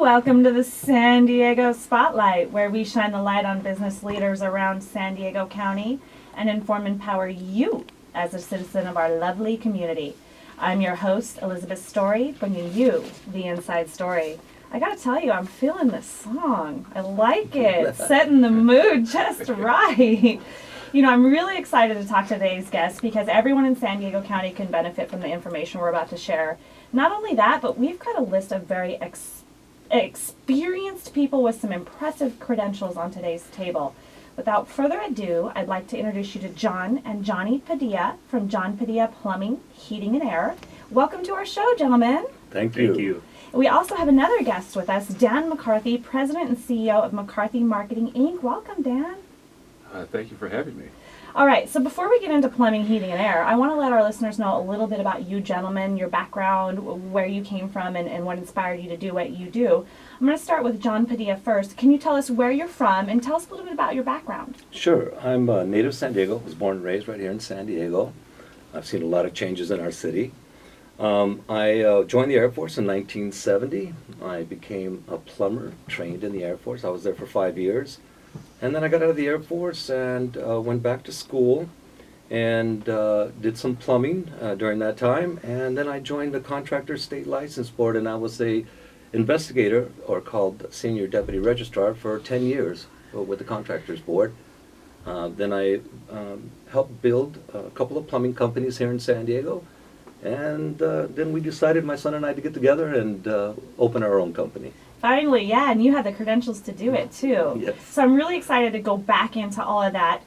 Welcome to the San Diego Spotlight, where we shine the light on business leaders around San Diego County and inform and empower you as a citizen of our lovely community. I'm your host, Elizabeth Story, bringing you the inside story. I gotta tell you, I'm feeling this song. I like it. It's setting the mood just right. You know, I'm really excited to talk to today's guest because everyone in San Diego County can benefit from the information we're about to share. Not only that, but we've got a list of very experienced people with some impressive credentials on today's table. Without further ado, I'd like to introduce you to John and Johnny Padilla from John Padilla Plumbing, Heating and Air. Welcome to our show, gentlemen. Thank you. We also have another guest with us, Dan McCarthy, President and CEO of McCarthy Marketing, Inc. Welcome, Dan. Thank you for having me. All right, so before we get into plumbing, heating, and air, I want to let our listeners know a little bit about you gentlemen, your background, where you came from, and what inspired you to do what you do. I'm going to start with John Padilla first. Can you tell us where you're from and tell us a little bit about your background? Sure. I'm a native San Diego. Was born and raised right here in San Diego. I've seen a lot of changes in our city. I joined the Air Force in 1970. I became a plumber, trained in the Air Force. I was there for 5 years. And then I got out of the Air Force and went back to school and did some plumbing during that time. And then I joined the Contractor State License Board, and I was a investigator, or called Senior Deputy Registrar, for 10 years with the Contractors Board. Then I helped build a couple of plumbing companies here in San Diego. And then we decided, my son and I, to get together and open our own company. Finally, yeah, and you had the credentials to do it too. Yes. So I'm really excited to go back into all of that.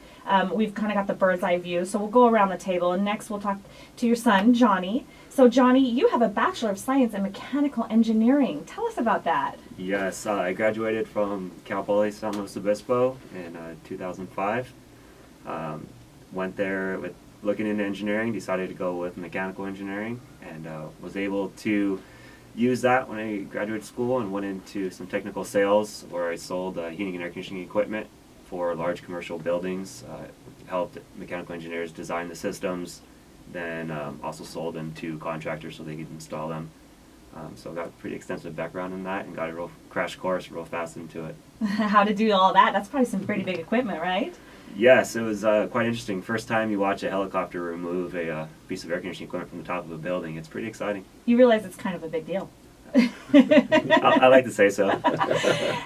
We've kind of got the bird's eye view, so we'll go around the table, and next we'll talk to your son, Johnny. So Johnny, you have a Bachelor of Science in Mechanical Engineering. Tell us about that. Yes, I graduated from Cal Poly San Luis Obispo in 2005. Went there with looking into engineering, decided to go with mechanical engineering, and was able to use that when I graduated school and went into some technical sales where I sold heating and air conditioning equipment for large commercial buildings, helped mechanical engineers design the systems, then also sold them to contractors so they could install them. So I got a pretty extensive background in that and got a real crash course real fast into it. How to do all that? That's probably some pretty big equipment, right? Yes, it was quite interesting. First time you watch a helicopter remove a piece of air conditioning equipment from the top of a building, it's pretty exciting. You realize it's kind of a big deal. I like to say so.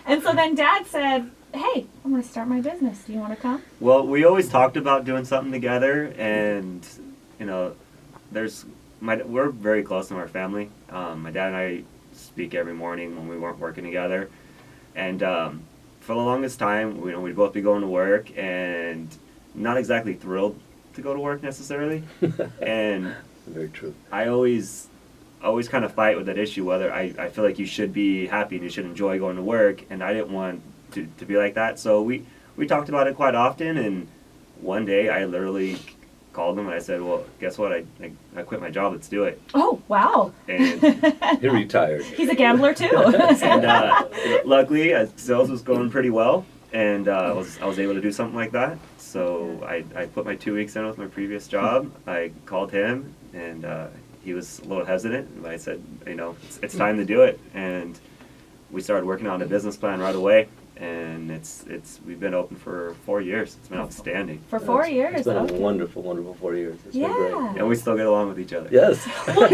And so then Dad said, hey, I'm going to start my business. Do you want to come? Well, we always talked about doing something together, and you know, we're very close in our family. My dad and I speak every morning when we weren't working together, and for the longest time, we'd both be going to work and not exactly thrilled to go to work necessarily. And Very true. I always kind of fight with that issue, whether I feel like you should be happy and you should enjoy going to work, and I didn't want to be like that. So we talked about it quite often, and one day I literally called him and I said, well, guess what? I quit my job. Let's do it. Oh, wow. And He retired. He's a gambler too. and luckily, sales was going pretty well, and I was able to do something like that. So I put my 2 weeks in with my previous job. I called him, and he was a little hesitant, but I said, it's time to do it. And we started working on a business plan right away. And we've been open for 4 years. It's been outstanding. For 4 years. It's been okay. a wonderful, wonderful 4 years. It's been Yeah. great. And we still get along with each other. Yes. Well,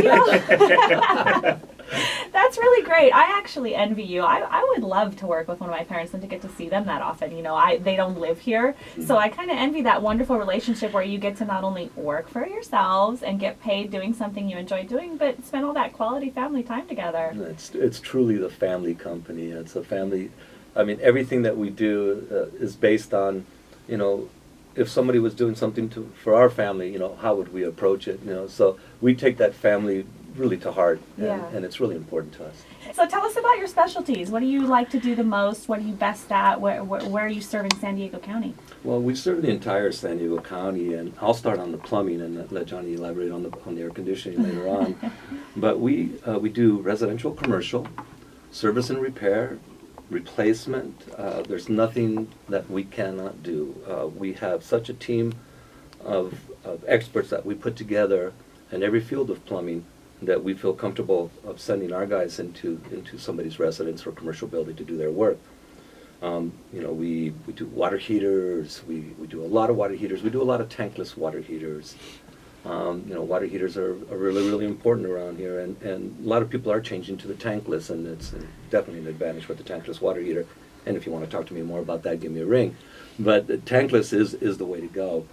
that's really great. I actually envy you. I would love to work with one of my parents and to get to see them that often. They don't live here, so I kind of envy that wonderful relationship where you get to not only work for yourselves and get paid doing something you enjoy doing, but spend all that quality family time together. It's truly the family company. It's a family. I mean, everything that we do is based on, if somebody was doing something for our family, how would we approach it? So we take that family really to heart, and it's really important to us. So tell us about your specialties. What do you like to do the most? What are you best at? Where are you serving San Diego County? Well, we serve the entire San Diego County, and I'll start on the plumbing and let Johnny elaborate on the air conditioning later on. But we do residential, commercial, service and repair, replacement. There's nothing that we cannot do. We have such a team of experts that we put together in every field of plumbing that we feel comfortable of sending our guys into somebody's residence or commercial building to do their work. You know, we do water heaters, we do a lot of water heaters, we do a lot of tankless water heaters. You know, water heaters are really, really important around here, and a lot of people are changing to the tankless, and it's definitely an advantage with the tankless water heater. And if you want to talk to me more about that, give me a ring. But the tankless is the way to go.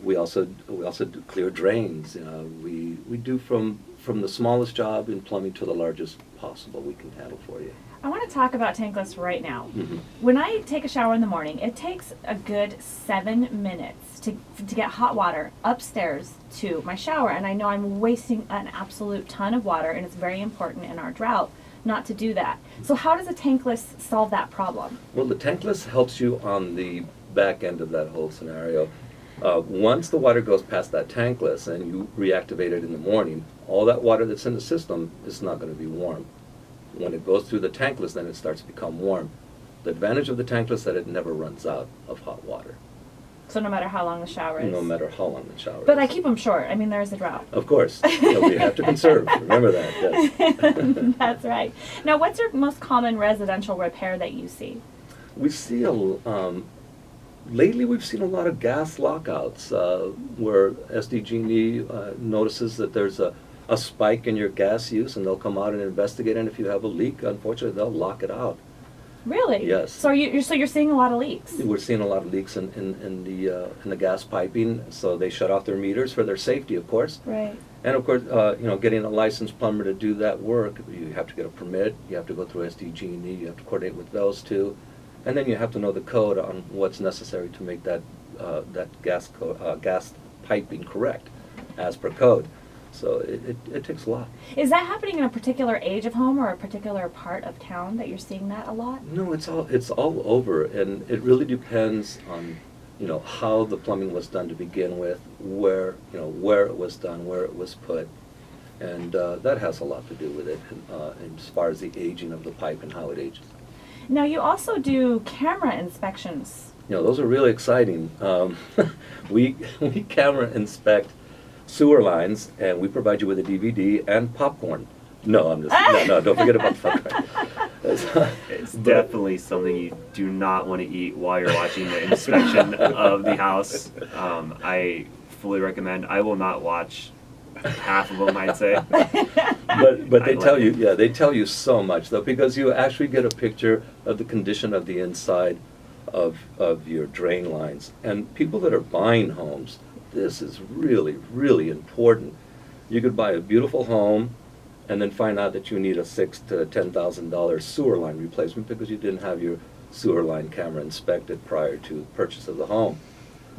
We also do clear drains. We do from the smallest job in plumbing to the largest possible we can handle for you. I want to talk about tankless right now. Mm-hmm. When I take a shower in the morning, it takes a good 7 minutes to get hot water upstairs to my shower, and I know I'm wasting an absolute ton of water, and it's very important in our drought not to do that. So how does a tankless solve that problem? Well, the tankless helps you on the back end of that whole scenario. Once the water goes past that tankless and you reactivate it in the morning, all that water that's in the system is not going to be warm. When it goes through the tankless, then it starts to become warm. The advantage of the tankless is that it never runs out of hot water. So no matter how long the shower is? No matter how long the shower But is. I keep them short. I mean, there's a drought. Of course. You know, we have to conserve. Remember that. Yes. That's right. Now, what's your most common residential repair that you see? We see lately we've seen a lot of gas lockouts where SDG&E notices that there's a spike in your gas use, and they'll come out and investigate, and if you have a leak, unfortunately, they'll lock it out. Really? Yes. So you're seeing a lot of leaks? We're seeing a lot of leaks in the gas piping, so they shut off their meters for their safety, of course. Right. And of course, you know, getting a licensed plumber to do that work, you have to get a permit, you have to go through SDG&E, you have to coordinate with those two, and then you have to know the code on what's necessary to make that gas piping correct, as per code. So it takes a lot. Is that happening in a particular age of home or a particular part of town that you're seeing that a lot? No, it's all over, and it really depends on, you know, how the plumbing was done to begin with, where it was done, where it was put, and that has a lot to do with it, as far as the aging of the pipe and how it ages. Now, you also do camera inspections. You know, those are really exciting. We camera inspect sewer lines, and we provide you with a DVD and popcorn. No, I'm just no. Don't forget about popcorn. It's definitely something you do not want to eat while you're watching the inspection of the house. I fully recommend. I will not watch half of them, I'd say. But they tell you, yeah, they tell you so much though, because you actually get a picture of the condition of the inside of your drain lines. And people that are buying homes, this is really, really important. You could buy a beautiful home and then find out that you need a $6,000 to $10,000 sewer line replacement because you didn't have your sewer line camera inspected prior to purchase of the home.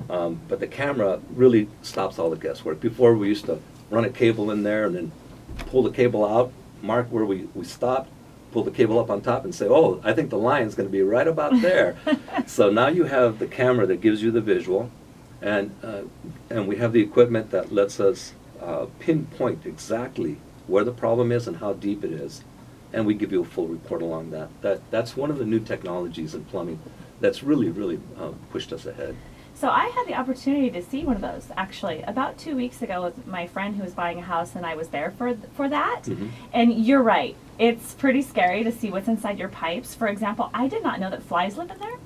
But the camera really stops all the guesswork. Before, we used to run a cable in there and then pull the cable out, mark where we stopped, pull the cable up on top and say, oh, I think the line's going to be right about there. So now you have the camera that gives you the visual, and we have the equipment that lets us pinpoint exactly where the problem is and how deep it is, and we give you a full report along that. That's one of the new technologies in plumbing that's really, really pushed us ahead. So I had the opportunity to see one of those actually about 2 weeks ago with my friend who was buying a house, and I was there for that. Mm-hmm. And you're right, it's pretty scary to see what's inside your pipes. For example, I did not know that flies live in there.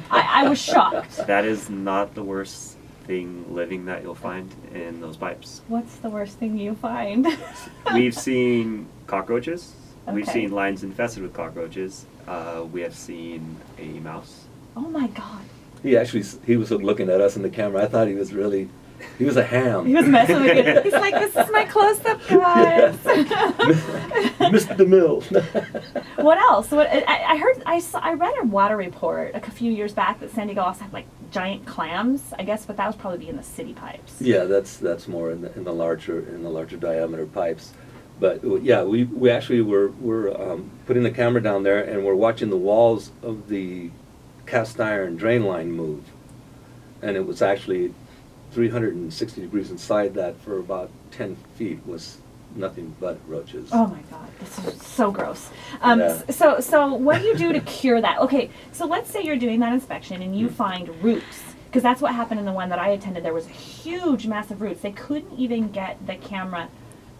I was shocked. That is not the worst thing living that you'll find in those pipes. What's the worst thing you find? We've seen cockroaches. We've Okay. seen lines infested with cockroaches. We have seen a mouse. Oh my God. He was looking at us in the camera. I thought he was a ham. He was messing with you. He's like, this is my close-up, guys. Mr. DeMille. What else? I read a water report a few years back that San Diego also had like giant clams, I guess, but that was probably in the city pipes. Yeah, that's more in the larger diameter pipes. But yeah, we actually were putting the camera down there, and we're watching the walls of the cast iron drain line move, and it was actually 360 degrees inside that for about 10 feet was nothing but roaches. Oh my God, this is so gross. Yeah. So what do you do to cure that? Okay, so let's say you're doing that inspection and you find roots, because that's what happened in the one that I attended. There was huge, massive roots. They couldn't even get the camera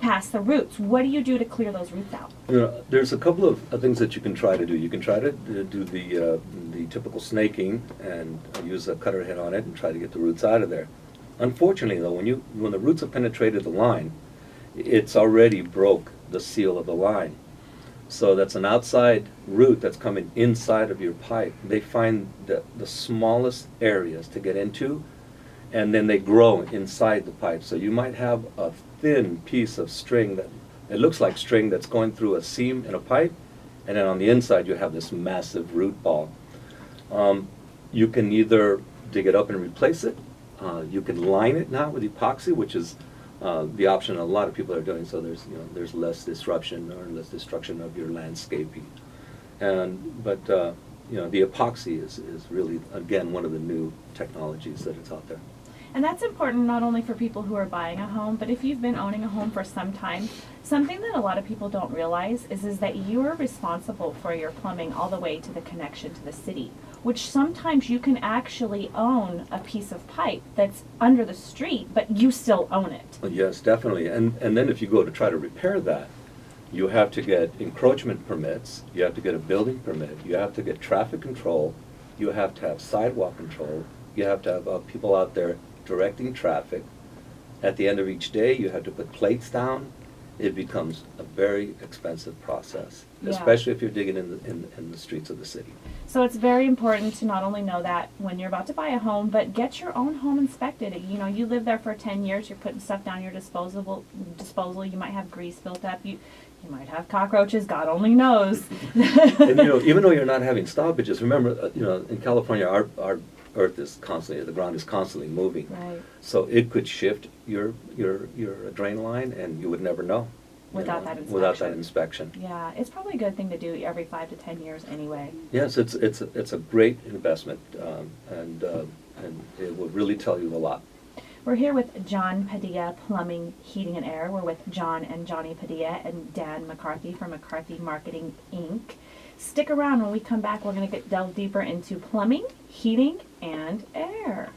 past the roots. What do you do to clear those roots out? You know, there's a couple of things that you can try to do. You can try to do the typical snaking and use a cutter head on it and try to get the roots out of there. Unfortunately, though, when the roots have penetrated the line, it's already broke the seal of the line. So that's an outside root that's coming inside of your pipe. They find the smallest areas to get into, and then they grow inside the pipe. So you might have a thin piece of string that it looks like string that's going through a seam in a pipe, and then on the inside you have this massive root ball. You can either dig it up and replace it. You can line it now with epoxy, which is the option a lot of people are doing. So there's less disruption or less destruction of your landscaping. But the epoxy is really, again, one of the new technologies that is out there. And that's important not only for people who are buying a home, but if you've been owning a home for some time, something that a lot of people don't realize is that you are responsible for your plumbing all the way to the connection to the city, which sometimes you can actually own a piece of pipe that's under the street, but you still own it. Well, yes, definitely. And then if you go to try to repair that, you have to get encroachment permits, you have to get a building permit, you have to get traffic control, you have to have sidewalk control, you have to have people out there directing traffic. At the end of each day, you have to put plates down. It becomes a very expensive process, Yeah. especially if you're digging in the streets of the city. So it's very important to not only know that when you're about to buy a home, but get your own home inspected. You know, you live there for 10 years, you're putting stuff down your disposal, you might have grease built up, you might have cockroaches, God only knows. And even though you're not having stoppages, remember, in California, our earth is constantly, the ground is constantly moving. Right. So it could shift your drain line, and you would never know. Without that inspection. Without that inspection. Yeah, it's probably a good thing to do every 5 to 10 years anyway. Yes, it's a great investment, and it will really tell you a lot. We're here with John Padilla Plumbing, Heating and Air. We're with John and Johnny Padilla and Dan McCarthy from McCarthy Marketing, Inc. Stick around. When we come back, we're going to delve deeper into plumbing, heating, and air.